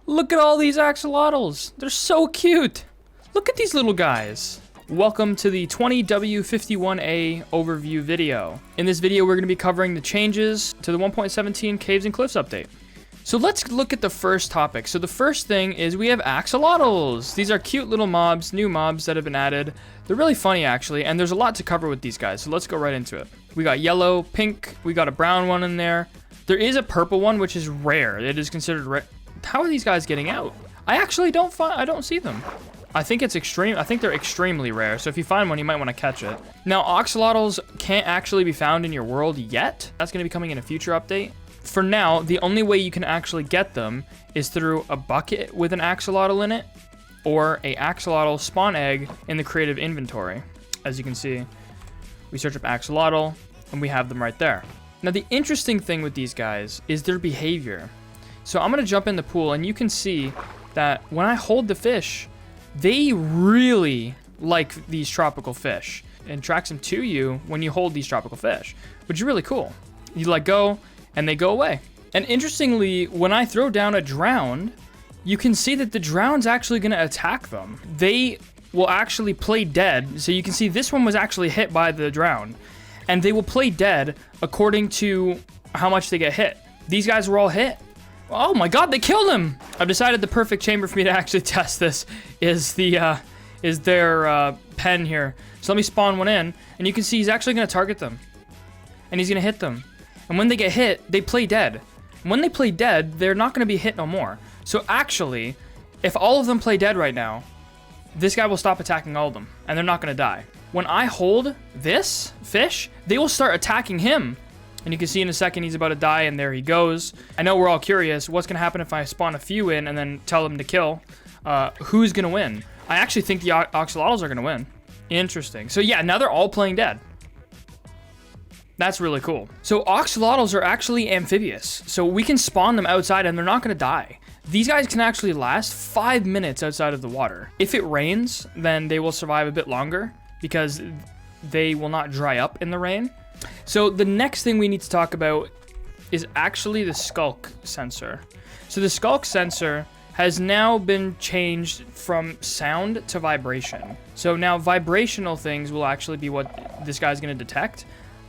Look at all these axolotls. They're so cute. Look at these little guys. Welcome to the 20w51a overview video. In this video, we're going to be covering the changes to the 1.17 Caves and Cliffs update. So let's look at the first topic. So the first thing is we have axolotls. These are cute little mobs, new mobs that have been added. They're really funny actually, and there's a lot to cover with these guys. So let's go right into it. We got yellow, pink, we got a brown one in there. There is a purple one, which is rare. It is considered rare. How are these guys getting out? I actually don't see them. I think it's extreme. I think they're extremely rare. So if you find one, you might want to catch it. Now, axolotls can't actually be found in your world yet. That's going to be coming in a future update. For now, the only way you can actually get them is through a bucket with an axolotl in it or a axolotl spawn egg in the creative inventory. As you can see, we search up axolotl and we have them right there. Now, the interesting thing with these guys is their behavior. So I'm going to jump in the pool and you can see that when I hold the fish, they really like these tropical fish and attracts them to you when you hold these tropical fish, which is really cool. You let go and they go away. And interestingly, when I throw down a drowned, you can see that the drowned's actually going to attack them. They will actually play dead. So you can see this one was actually hit by the drowned, and they will play dead according to how much they get hit. These guys were all hit. Oh my god, they killed him! I've decided the perfect chamber for me to actually test this is their pen here. So let me spawn one in, and you can see he's actually going to target them. And he's going to hit them. And when they get hit, they play dead. And when they play dead, they're not going to be hit no more. So actually, if all of them play dead right now, this guy will stop attacking all of them, and they're not going to die. When I hold this fish, they will start attacking him. And you can see in a second he's about to die, and there he goes. I know we're all curious, what's going to happen if I spawn a few in and then tell them to kill? Who's going to win? I actually think the Oxolotls are going to win. Interesting. So yeah, now they're all playing dead. That's really cool. So Oxolotls are actually amphibious. So we can spawn them outside and they're not going to die. These guys can actually last 5 minutes outside of the water. If it rains, then they will survive a bit longer because they will not dry up in the rain. So the next thing we need to talk about is actually the Skulk Sensor. So the Skulk Sensor has now been changed from sound to vibration. So now vibrational things will actually be what this guy's going to detect.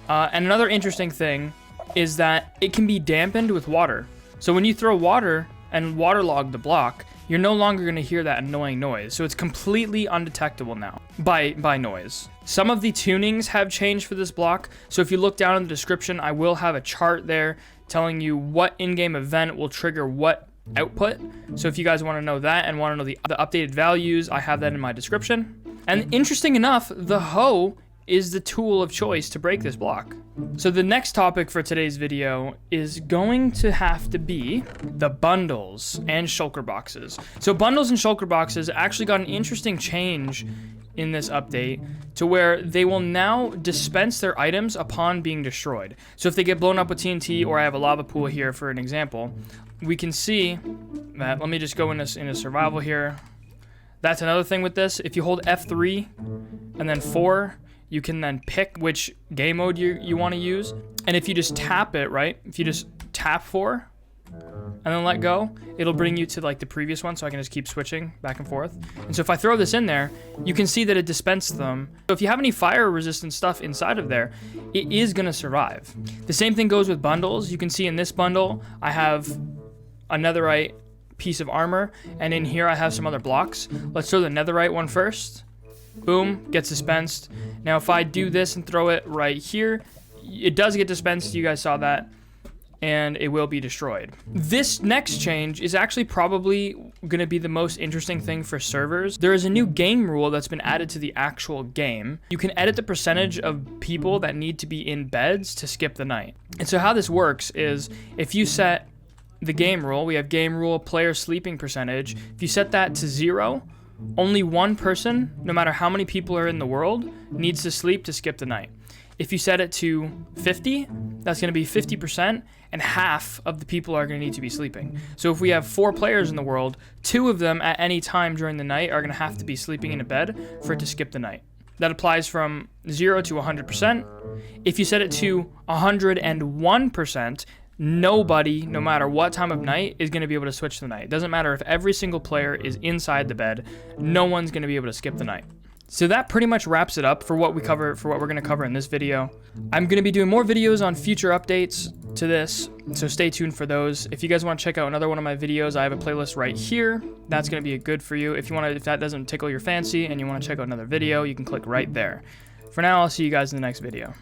And another interesting thing is that it can be dampened with water. So when you throw water and waterlog the block, you're no longer going to hear that annoying noise. So it's completely undetectable now by noise. Some of the tunings have changed for this block. So if you look down in the description, I will have a chart there telling you what in-game event will trigger what output. So if you guys want to know that and want to know the updated values, I have that in my description. And interesting enough, the hoe is the tool of choice to break this block. So the next topic for today's video is going to have to be the bundles and shulker boxes. So bundles and shulker boxes actually got an interesting change in this update to where they will now dispense their items upon being destroyed. So if they get blown up with TNT, or I have a lava pool here for an example, we can see that. Let me just go in a survival here. That's another thing with this. If you hold F3 and then 4, you can then pick which game mode you want to use. And if you just tap it, right? If you just tap 4 and then let go, it'll bring you to like the previous one, so I can just keep switching back and forth. And so if I throw this in there, you can see that it dispenses them. So if you have any fire resistant stuff inside of there, it is going to survive. The same thing goes with bundles. You can see in this bundle, I have a netherite piece of armor, and in here I have some other blocks. Let's throw the netherite one first. Boom, gets dispensed. Now if I do this and throw it right here, it does get dispensed, you guys saw that, and it will be destroyed. This next change is actually probably going to be the most interesting thing for servers. There is a new game rule that's been added to the actual game. You can edit the percentage of people that need to be in beds to skip the night. And so how this works is if you set the game rule, we have game rule player sleeping percentage. If you set that to 0, only one person, no matter how many people are in the world, needs to sleep to skip the night. If you set it to 50, that's going to be 50%, and half of the people are going to need to be sleeping. So if we have 4 players in the world, 2 of them at any time during the night are going to have to be sleeping in a bed for it to skip the night. That applies from 0 to 100%. If you set it to 101%, nobody, no matter what time of night, is going to be able to switch the night. It doesn't matter if every single player is inside the bed, no one's going to be able to skip the night. So that pretty much wraps it up for what we're going to cover in this video. I'm going to be doing more videos on future updates to this, so stay tuned for those. If you guys want to check out another one of my videos, I have a playlist right here. That's going to be good for you. If that doesn't tickle your fancy and you want to check out another video, you can click right there. For now, I'll see you guys in the next video.